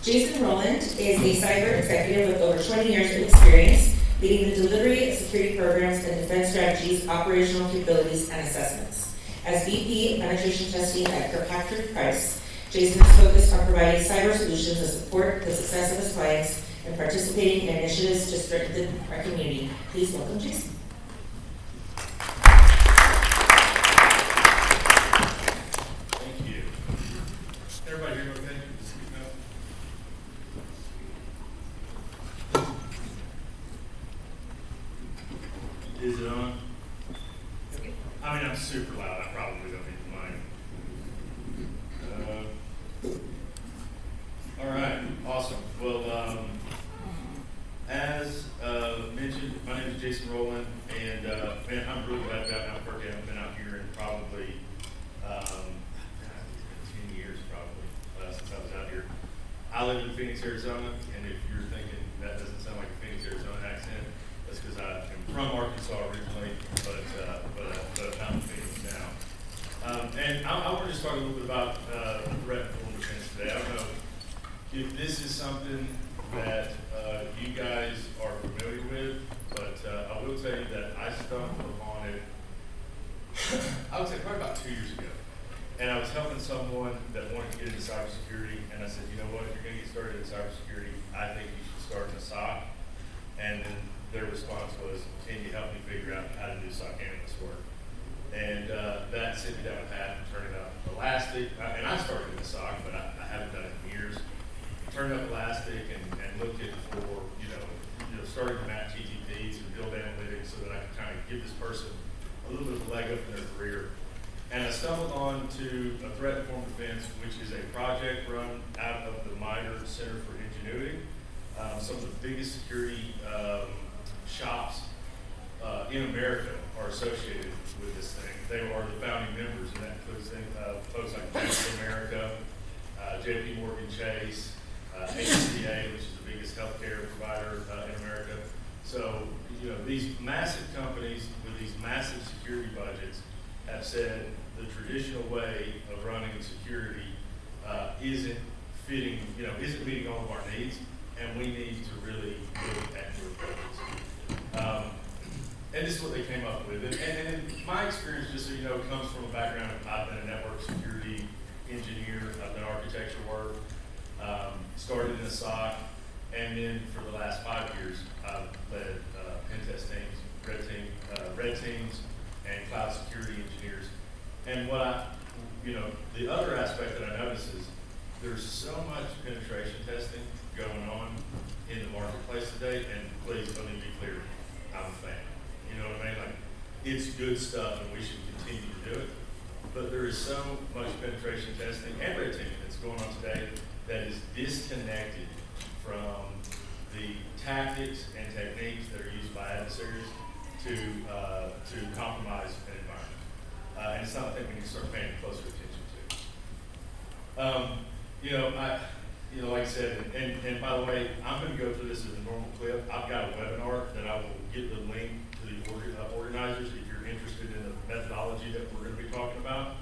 Jason Rowland is a cyber executive with over 20 years of experience leading the delivery of security programs and defense strategies, operational capabilities, and assessments. As VP of Penetration Testing at Kirkpatrick Price, Jason is focused on providing cyber solutions that support the success of his clients and participating in initiatives to strengthen our community. Please welcome Jason. Thank you. Everybody here okay? Is it on? I mean, I'm super loud. I probably don't need the mic. All right, awesome. Well, as mentioned, my name is Jason Rowland, and man, I'm really glad to be out in Albuquerque. I've been out here in probably 10 years, since I was out here. I live in Phoenix, Arizona, and if you're thinking that doesn't sound like a Phoenix, Arizona accent, that's because I am from Arkansas originally, but I'm out in Phoenix now. And I want to just talk a little bit about threat and form defense today. I don't know if this is something that you guys are familiar with, but I will tell you that I stumbled upon it, I would say probably about 2 years ago. And I was helping someone that wanted to get into cybersecurity, and I said, you know what, if you're going to get started in cybersecurity, I think you should start in a SOC. And then their response was, can you help me figure out how to do SOC analyst work? And that sent me down a path of turning up Elastic. And I started in the SOC, but I haven't done it in years. Turned up Elastic and looked at for, starting to map TTPs and build analytics so that I could kind of give this person a little bit of a leg up in their career. And I stumbled on to a threat and form defense, which is a project run out of the MITRE Center for Ingenuity. Some of the biggest security shops in America are associated with this thing. They are the founding members, and that includes folks like Bank of America, JP Morgan Chase, HCA, which is the biggest healthcare provider in America. So, these massive companies with these massive security budgets have said the traditional way of running security isn't meeting all of our needs, and we need to really look at new approaches. And this is what they came up with. And my experience, just so you know, comes from a background of I've been a network security engineer, I've done architecture work, started in a SOC, and then for the last 5 years, I've led pen test teams, red teams, and cloud security engineers. And the other aspect that I notice is there's so much penetration testing going on in the marketplace today, and please let me be clear, I'm a fan. You know what I mean? Like, it's good stuff, and we should continue to do it. But there is so much penetration testing and red teaming that's going on today that is disconnected from the tactics and techniques that are used by adversaries to compromise an environment. And it's something we need to start paying closer attention to. Like I said, and by the way, I'm going to go through this as a normal clip. I've got a webinar that I will get the link to the organizers if you're interested in the methodology that we're going to be talking about.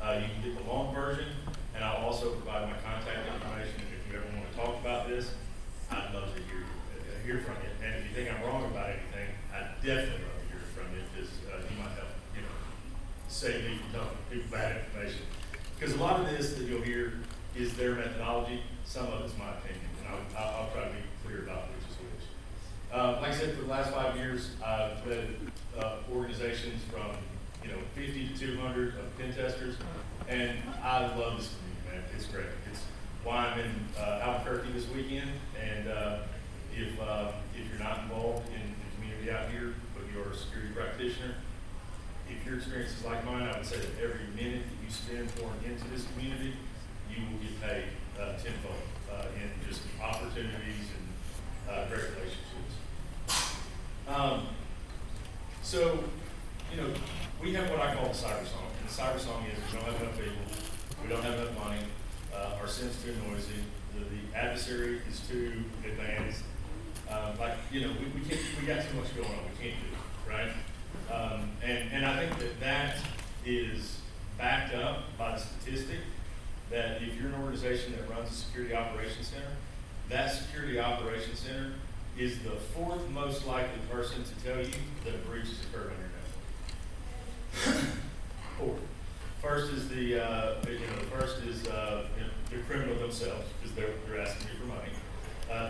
You can get the long version, and I'll also provide my contact information. If you ever want to talk about this, I'd love to hear from you. And if you think I'm wrong about anything, I'd definitely love to hear from you, because you might help, save me from telling people bad information. Because a lot of this that you'll hear is their methodology. Some of it's my opinion, and I'll try to be clear about which is which. Like I said, for the last 5 years, I've led organizations from 50 to 200 of pen testers, and I love this community, man. It's great. It's why I'm in Albuquerque this weekend, and if you're not involved in the community out here, but you're a security practitioner, if your experience is like mine, I would say that every minute that you spend pouring into this community, you will get paid tenfold in just opportunities and great relationships. We have what I call the cyber song. And the cyber song is we don't have enough people, we don't have enough money, our synth's too noisy, the adversary is too advanced. We got too much going on, we can't do it, right? And I think that is backed up by the statistic that if you're an organization that runs a security operations center, that security operations center is the fourth most likely person to tell you that a breach has occurred on your network. Fourth. First is the criminal themselves, because they're asking you for money.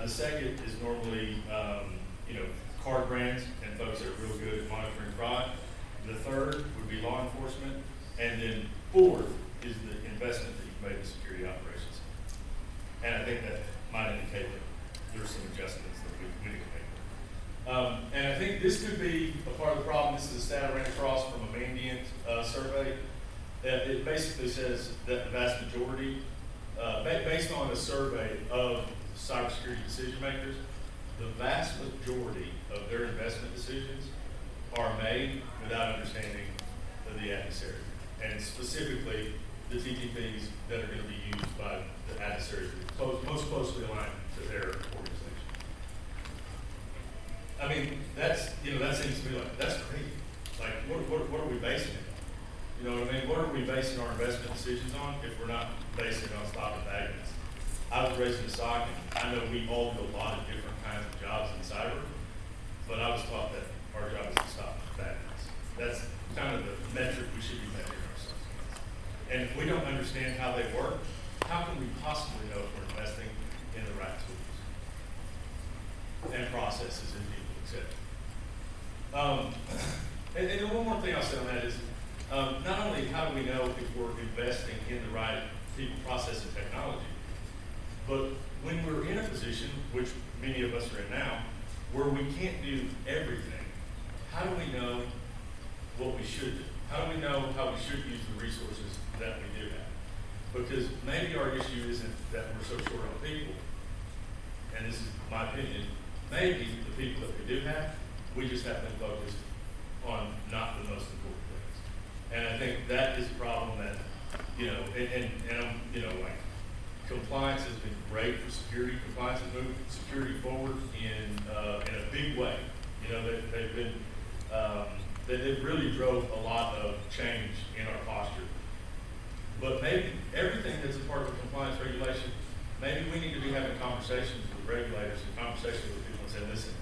The second is normally card brands and folks that are real good at monitoring fraud. The third would be law enforcement, and then fourth is the investment that you've made in security operations. And I think that might indicate that there's some adjustments that we need to make. And I think this could be a part of the problem. This is a stat I ran across from a Mandiant survey. It basically says that the vast majority, based on a survey of cybersecurity decision makers, the vast majority of their investment decisions are made without understanding of the adversary, and specifically the TTPs that are going to be used by the adversaries most closely aligned to their organization. I mean, that seems to me like, that's crazy. Like, what are we basing it on? You know what I mean? What are we basing our investment decisions on if we're not basing it on stopping bad guys? I was raised in a SOC, and I know we all do a lot of different kinds of jobs in cyber, but I was taught that our job is to stop bad guys. That's kind of the metric we should be measuring ourselves against. And if we don't understand how they work, how can we possibly know if we're investing in the right tools and processes and people, etc.? And one more thing I'll say on that is, not only how do we know if we're investing in the right people, process, and technology, but when we're in a position, which many of us are in now, where we can't do everything, how do we know what we should do? How do we know how we should use the resources that we do have? Because maybe our issue isn't that we're so short on people, and this is my opinion, maybe the people that we do have, we just have been focused on not the most important things. And I think that is a problem that, like, compliance has been great for security. Compliance has moved security forward in a big way. You know, they've really drove a lot of change in our posture. But maybe everything that's a part of a compliance regulation, maybe we need to be having conversations with regulators and conversations with people and say, listen,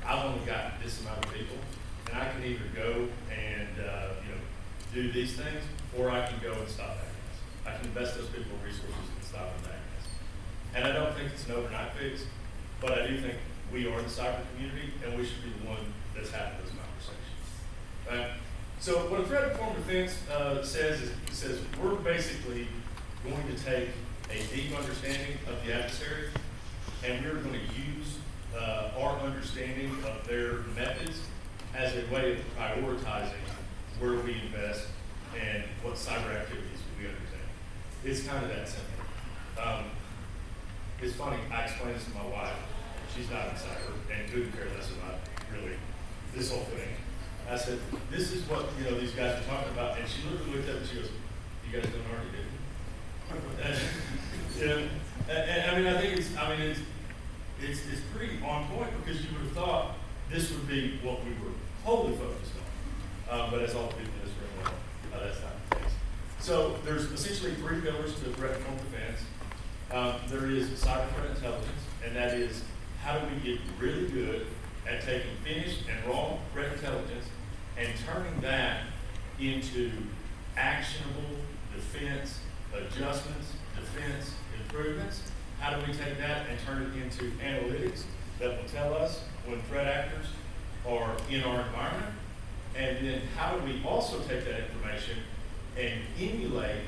I've only got this amount of people, and I can either go and do these things, or I can go and stop bad guys. I can invest those people in resources and stop the bad guys. And I don't think it's an overnight fix, but I do think we are the cyber community, and we should be the one that's having those conversations. Right? So what a threat informed defense says is, it says we're basically going to take a deep understanding of the adversary, and we're going to use our understanding of their methods as a way of prioritizing where we invest and what cyber activities we undertake. It's kind of that simple. It's funny, I explained this to my wife. She's not in cyber and couldn't care less about really this whole thing. I said, this is what these guys are talking about, and she literally looked at it and she goes, "You guys don't already do." And I mean, I think it's pretty on point, because you would have thought this would be what we were wholly focused on. But as all the people in this room know, that's not the case. So there's essentially three pillars to threat informed defense. There is cyber threat intelligence, and that is, how do we get really good at taking finished and raw threat intelligence and turning that into actionable defense adjustments, defense improvements? How do we take that and turn it into analytics that will tell us when threat actors are in our environment? And then how do we also take that information and emulate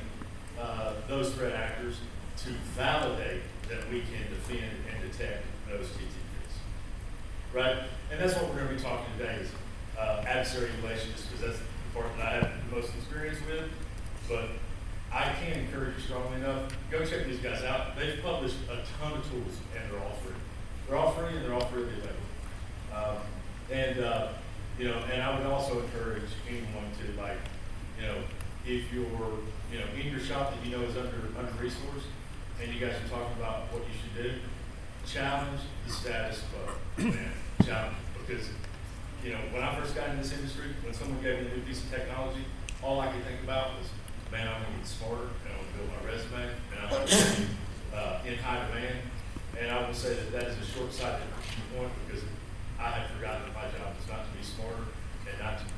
those threat actors to validate that we can defend and detect those TTPs, right? And that's what we're going to be talking today is adversary relations, because that's the part that I have the most experience with. But I can't encourage you strongly enough. Go check these guys out. They've published a ton of tools, and they're all free. They're all free, and they're all freely available. And I would also encourage anyone to, if you're, in your shop that is under resourced, and you guys are talking about what you should do, challenge the status quo, man. Challenge, because when I first got in this industry, when someone gave me a new piece of technology, all I could think about was man, I want to get smarter, and I want to build my resume, and I want to be in high demand. And I will say that that is a short-sighted point because I had forgotten that my job was not to be smarter and not to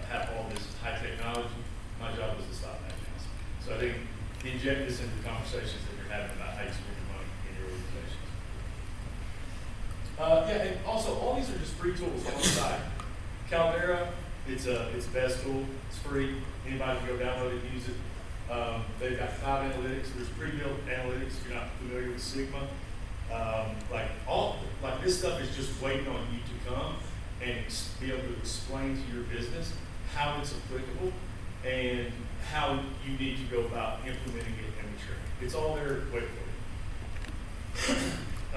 have all this high technology. My job was to stop that chance. So I think inject this into conversations that you're having about how you spend your money in your organizations. Yeah, and also all these are just free tools on the site. Caldera, it's a best tool. It's free. Anybody can go download it and use it. They've got cloud analytics. There's pre-built analytics if you're not familiar with Sigma. Like this stuff is just waiting on you to come and be able to explain to your business how it's applicable and how you need to go about implementing it and maturing. It's all there waiting for you.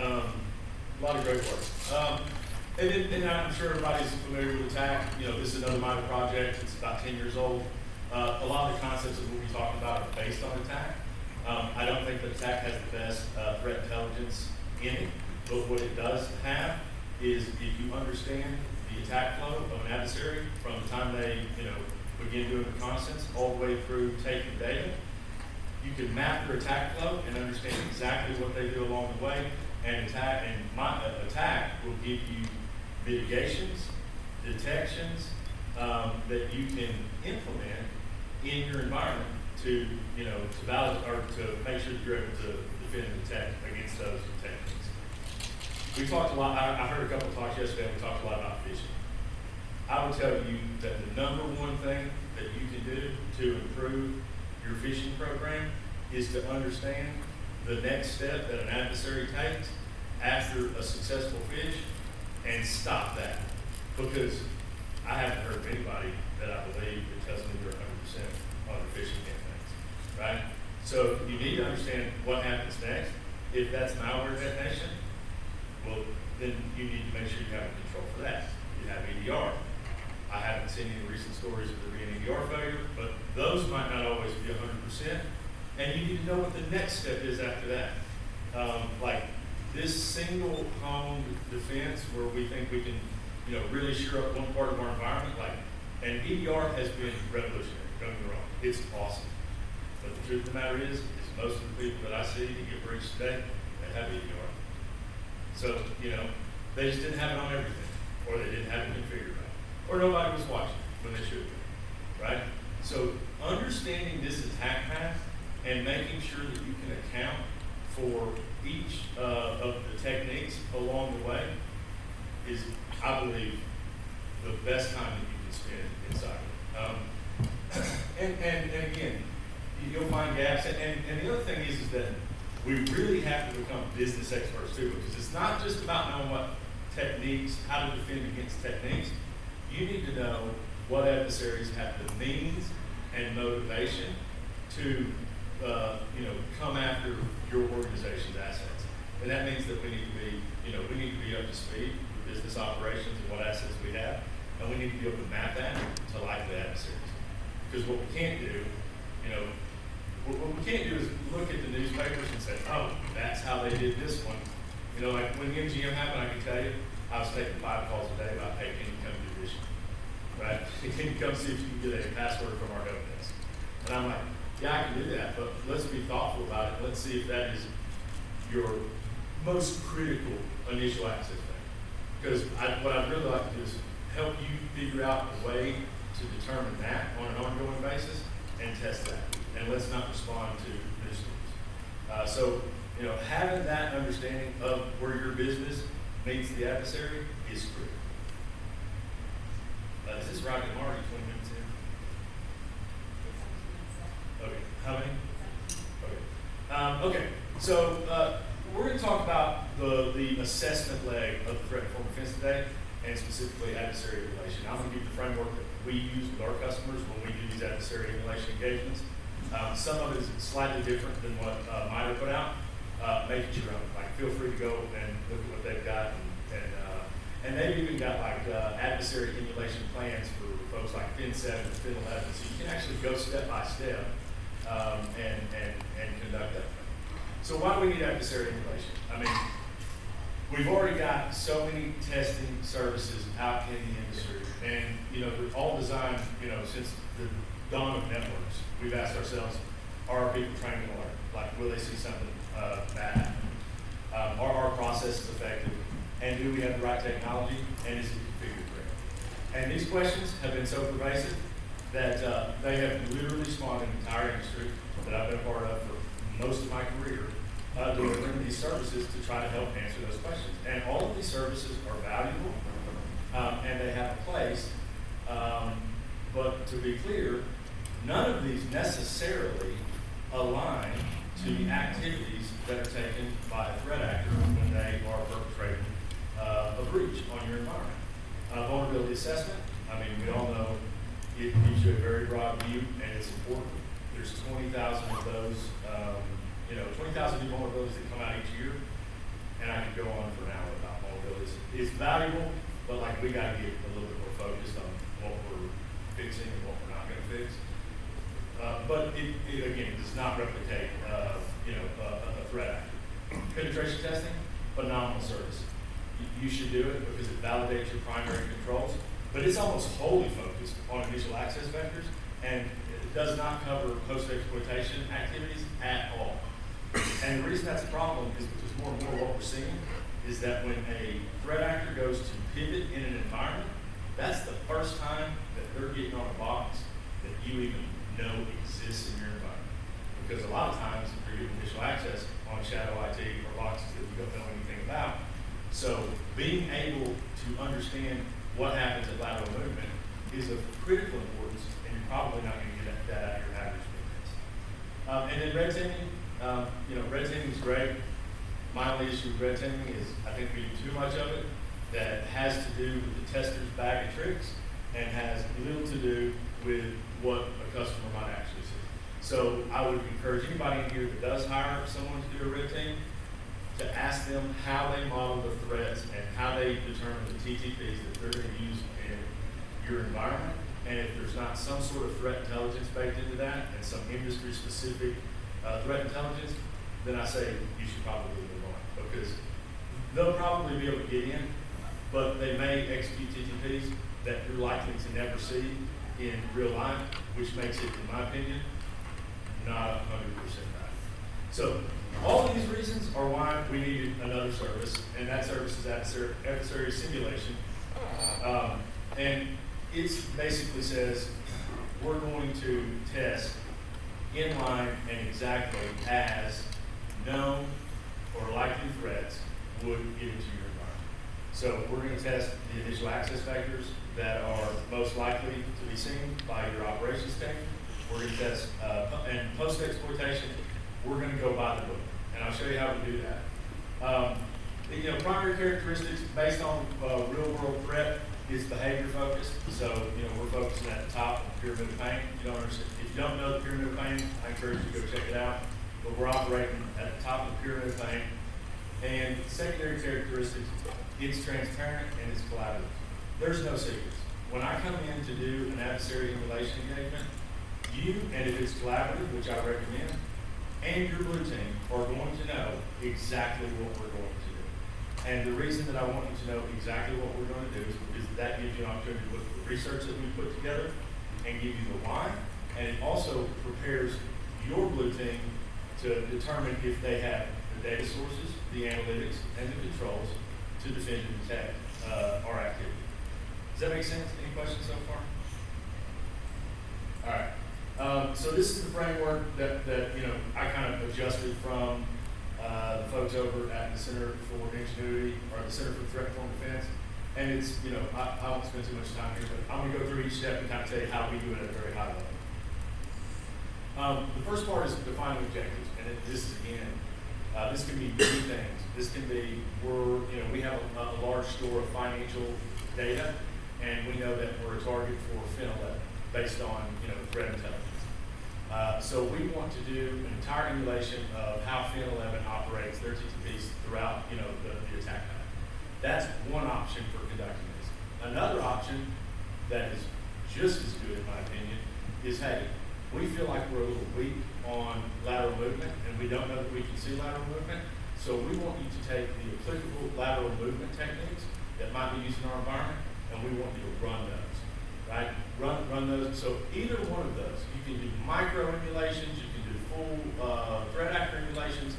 A lot of great work. And I'm sure everybody's familiar with attack. You know, this is another minor project. It's about 10 years old. A lot of the concepts that we'll be talking about are based on attack. I don't think that attack has the best threat intelligence in it, but what it does have is if you understand the attack flow of an adversary from the time they, begin doing reconnaissance all the way through taking data, you can map your attack flow and understand exactly what they do along the way, and attack will give you mitigations, detections that you can implement in your environment to validate or to make sure that you're able to defend and protect against those techniques. We talked a lot. I heard a couple of talks yesterday. We talked a lot about phishing. I will tell you that the number one thing that you can do to improve your phishing program is to understand the next step that an adversary takes after a successful phish and stop that. Because I haven't heard of anybody that I believe that tells me they're 100% on their phishing campaigns, right? So you need to understand what happens next. If that's malware detonation, well, then you need to make sure you have control for that. You have EDR. I haven't seen any recent stories of there being EDR failure, but those might not always be 100%. And you need to know what the next step is after that. Like this single home defense where we think we can, really shore up one part of our environment, and EDR has been revolutionary, don't get me wrong. It's awesome. But the truth of the matter is most of the people that I see that get breached today, they have EDR. So, they just didn't have it on everything, or they didn't have it configured right, or nobody was watching when they should be, right? So understanding this attack path and making sure that you can account for each of the techniques along the way is, I believe, the best time that you can spend in cyber. And again, you'll find gaps. And the other thing is that we really have to become business experts too, because it's not just about knowing what techniques, how to defend against techniques. You need to know what adversaries have the means and motivation to, come after your organization's assets. And that means that we need to be up to speed with business operations and what assets we have, and we need to be able to map that to likely adversaries. Because what we can't do, what we can't do is look at the newspapers and say, oh, that's how they did this one. Like when the MGM happened, I can tell you, I was taking 5 calls a day about, hey, can you come do this? Right? Can you come see if you can get a password from our help desk? And I'm like, yeah, I can do that, but let's be thoughtful about it. Let's see if that is your most critical initial access thing. Because what I'd really like to do is help you figure out a way to determine that on an ongoing basis and test that. And let's not respond to news stories. So, having that understanding of where your business meets the adversary is critical. Is this right? I'm already 20 minutes in. Okay. How many? Okay. So we're going to talk about the assessment leg of the threat informed defense today, and specifically adversary emulation. I'm going to give you the framework that we use with our customers when we do these adversary emulation engagements. Some of it is slightly different than what MITRE put out. Make it your own. Feel free to go and look at what they've got, and they've even got adversary emulation plans for folks like Fin7 and Fin11, so you can actually go step by step and conduct that. So why do we need adversary emulation? I mean, we've already got so many testing services out in the industry, and they're all designed, since the dawn of networks, we've asked ourselves, are people trained to learn? Like, will they see something bad? Are our processes effective? And do we have the right technology? And is it configured correctly? And these questions have been so pervasive that they have literally spawned an entire industry that I've been a part of for most of my career, delivering these services to try to help answer those questions. And all of these services are valuable, and they have a place. But to be clear, none of these necessarily align to the activities that are taken by a threat actor when they are perpetrating a breach on your environment. Vulnerability assessment, I mean, we all know it gives you a very broad view, and it's important. There's 20,000 of those, 20,000 new vulnerabilities that come out each year, and I could go on for an hour about vulnerabilities. It's valuable, but like we got to get a little bit more focused on what we're fixing and what we're not going to fix. But it again does not replicate, a threat actor. Penetration testing, phenomenal service. You should do it because it validates your primary controls, but it's almost wholly focused on initial access vectors, and it does not cover post-exploitation activities at all. And the reason that's a problem is because more and more what we're seeing is that when a threat actor goes to pivot in an environment, that's the first time that they're getting on a box that you even know exists in your environment. Because a lot of times you're getting initial access on shadow IT or boxes that you don't know anything about. So being able to understand what happens at lateral movement is of critical importance, and you're probably not going to get that out of your average business. And then red teaming, red teaming is great. My only issue with red teaming is I think we do too much of it that has to do with the tester's bag of tricks and has little to do with what a customer might actually see. So I would encourage anybody in here that does hire someone to do a red team to ask them how they model the threats and how they determine the TTPs that they're going to use in your environment. And if there's not some sort of threat intelligence baked into that and some industry-specific threat intelligence, then I say you should probably move on, because they'll probably be able to get in, but they may execute TTPs that you're likely to never see in real life, which makes it, in my opinion, not 100% right. So all of these reasons are why we needed another service, and that service is adversary simulation. And it basically says we're going to test in line and exactly as known or likely threats would get into your environment. So we're going to test the initial access vectors that are most likely to be seen by your operations team. We're going to test, and post-exploitation, we're going to go by the book. And I'll show you how we do that. Primary characteristics based on real-world threat is behavior focused. So, we're focusing at the top of the pyramid of pain. If you don't know the pyramid of pain, I encourage you to go check it out. But we're operating at the top of the pyramid of pain. And secondary characteristics, it's transparent and it's collaborative. There's no secrets. When I come in to do an adversary emulation engagement, and if it's collaborative, which I recommend, and your blue team are going to know exactly what we're going to do. And the reason that I want you to know exactly what we're going to do is because that gives you an opportunity to look at the research that we put together and give you the why. And it also prepares your blue team to determine if they have the data sources, the analytics, and the controls to defend and protect our activity. Does that make sense? Any questions so far? All right. So this is the framework that I kind of adjusted from the folks over at the Center for Ingenuity, or the Center for Threat Informed Defense. And it's, I won't spend too much time here, but I'm going to go through each step and kind of tell you how we do it at a very high level. The first part is defining objectives, and this is, again, this can be many things. This can be, we have a large store of financial data, and we know that we're a target for FinOps based on, threat intelligence. So we want to do an entire emulation of how FinOps operates their TTPs throughout, the attack path. That's one option for conducting this. Another option that is just as good, in my opinion, is, hey, we feel like we're a little weak on lateral movement, and we don't know that we can see lateral movement. So we want you to take the applicable lateral movement techniques that might be used in our environment, and we want you to run those. right? Run those. So either one of those, you can do micro emulations, you can do full threat actor emulations.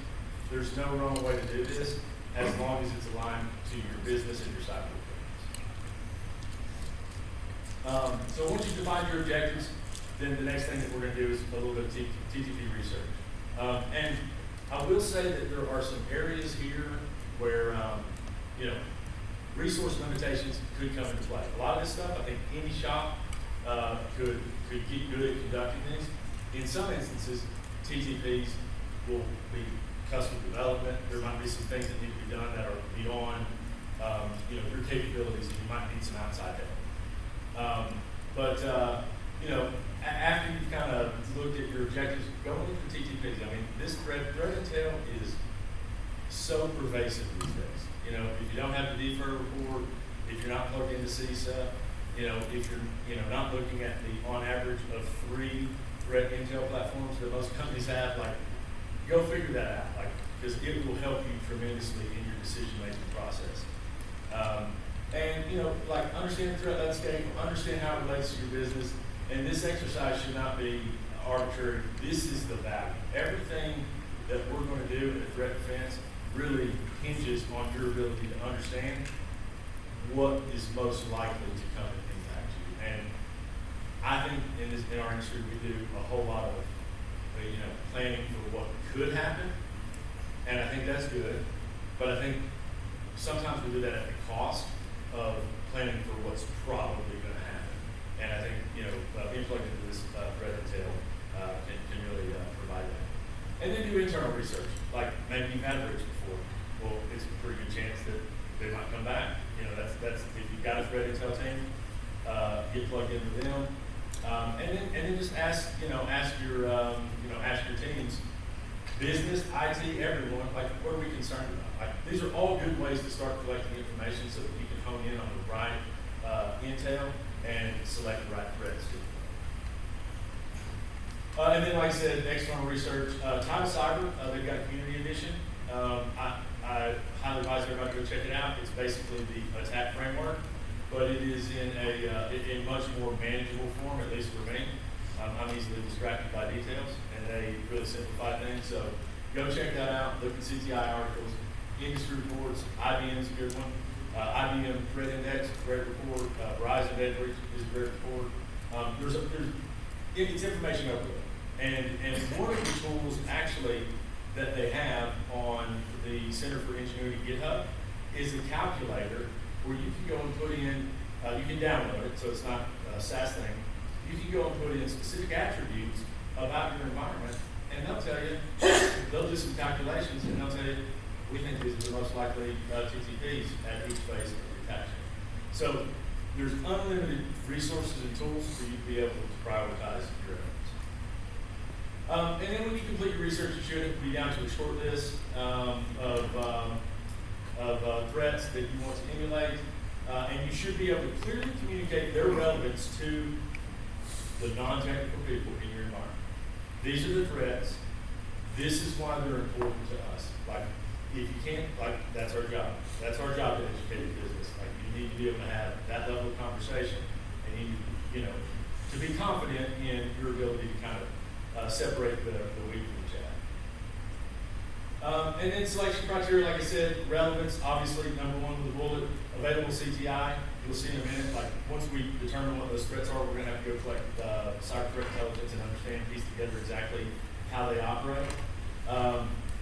There's no wrong way to do this as long as it's aligned to your business and your cyber requirements. So once you define your objectives, then the next thing that we're going to do is a little bit of TTP research. And I will say that there are some areas here where, resource limitations could come into play. A lot of this stuff, I think any shop could get good at conducting these. In some instances, TTPs will be custom development. There might be some things that need to be done that are beyond, your capabilities, and you might need some outside help. After you've kind of looked at your objectives, go into the TTPs. I mean, this threat intel is so pervasive these days. If you don't have the defer report, if you're not plugged into CISA, if you're not looking at the on average of 3 threat intel platforms that most companies have, go figure that out, because it will help you tremendously in your decision-making process. Understand the threat landscape, understand how it relates to your business, and this exercise should not be arbitrary. This is the value. Everything that we're going to do in a threat defense really hinges on your ability to understand what is most likely to come and impact you. And I think in our industry we do a whole lot of planning for what could happen, and I think that's good. But I think sometimes we do that at the cost of planning for what's probably going to happen. And I think being plugged into this threat intel can really provide that. And then do internal research. Like maybe you've had a breach before. Well, it's a pretty good chance that they might come back. That's if you've got a threat intel team, get plugged in with them, and then just ask your teams, business, IT, everyone, what are we concerned about? These are all good ways to start collecting information so that you can hone in on the right intel and select the right threats. And then, like I said, external research. Time Cyber, they've got a community edition. I highly advise everybody to go check it out. It's basically the attack framework, but it is in a much more manageable form, at least for me. I'm easily distracted by details, and they really simplify things. So go check that out. Look at CTI articles, industry reports. IBM's a good one. IBM Threat Index, great report. Verizon Dead Breach is a great report. It's information overload. And one of the tools actually that they have on the Center for Ingenuity GitHub is a calculator where you can go and put in, you can download it, so it's not a SaaS thing. You can go and put in specific attributes about your environment, and they'll tell you, they'll do some calculations, and they'll tell you, we think these are the most likely TTPs at each phase of detection. So there's unlimited resources and tools for you to be able to prioritize your efforts. And then when you complete your research, you should be down to a short list of threats that you want to emulate, and you should be able to clearly communicate their relevance to the non-technical people in your environment. These are the threats. This is why they're important to us. If you can't, that's our job. That's our job to educate the business. You need to be able to have that level of conversation, and you need, to be confident in your ability to kind of separate the wheat from the chaff. And then selection criteria, like I said, relevance, obviously, number one with the bullet, available CTI. You'll see in a minute, once we determine what those threats are, we're going to have to go collect cyber threat intelligence and understand, piece together exactly how they operate.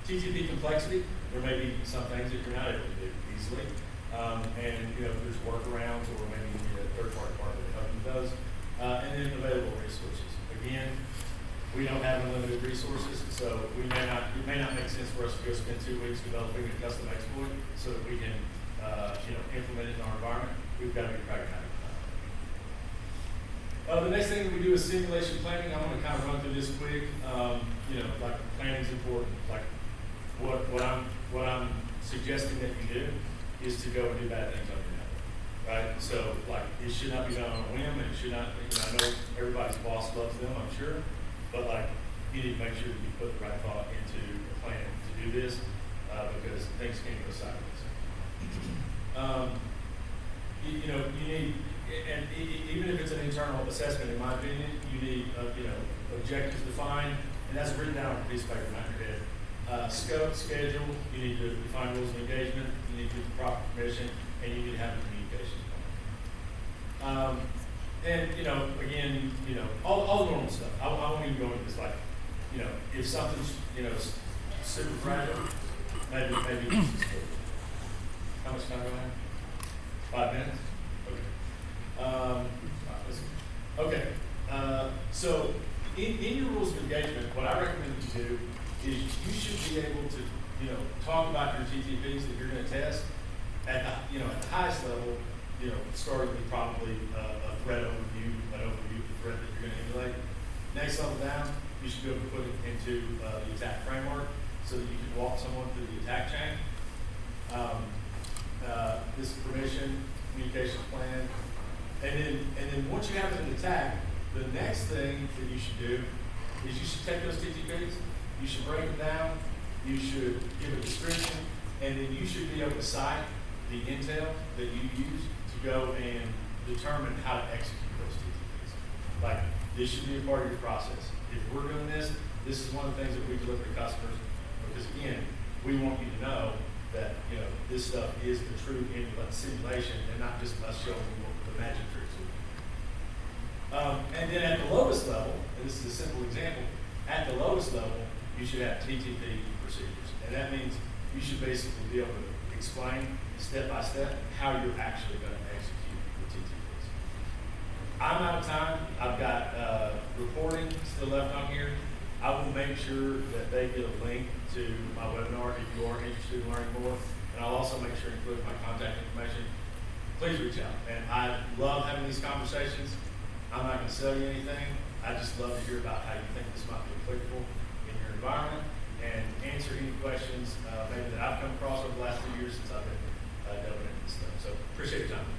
TTP complexity, there may be some things that you're not able to do easily. And there's workarounds, or maybe you need a third-party partner to help you with those. And then available resources. Again, we don't have unlimited resources, so it may not make sense for us to go spend 2 weeks developing a custom exploit so that we can implement it in our environment. We've got to be pragmatic about it. The next thing that we do is simulation planning. I'm going to kind of run through this quick. Planning is important. What I'm suggesting that you do is to go and do bad things on your network, right? So it should not be done on a whim, and it should not. I know everybody's boss loves them, I'm sure, but you need to make sure that you put the right thought into the plan to do this, because things can go sideways. You need even if it's an internal assessment, in my opinion, you need, objectives defined, and that's written down on a piece of paper, not your head. Scope, schedule, you need to define rules of engagement, you need to get the proper permission, and you need to have a communications plan. And, again, all the normal stuff. I won't even go into this, like, if something's, super fragile, maybe. How much time do I have? 5 minutes? Okay. So in your rules of engagement, what I recommend you do is you should be able to, talk about your TTPs that you're going to test at the, at the highest level, starting with probably a threat overview, an overview of the threat that you're going to emulate. Next level down, you should be able to put it into the attack framework so that you can walk someone through the attack chain. This permission, communication plan, and then once you have an attack, the next thing that you should do is you should take those TTPs, you should break them down, you should give a description, and then you should be able to cite the intel that you use to go and determine how to execute those TTPs. Like, this should be a part of your process. If we're doing this, this is one of the things that we deliver to customers, because again, we want you to know that, this stuff is the true simulation and not just us showing you what the magic tricks are. And then at the lowest level, and this is a simple example, at the lowest level, you should have TTP procedures. And that means you should basically be able to explain step by step how you're actually going to execute the TTPs. I'm out of time. I've got reporting still left on here. I will make sure that they get a link to my webinar if you are interested in learning more. And I'll also make sure to include my contact information. Please reach out. And I love having these conversations. I'm not going to sell you anything. I just love to hear about how you think this might be applicable in your environment and answer any questions maybe that I've come across over the last 2 years since I've been delving into this stuff. So appreciate your time.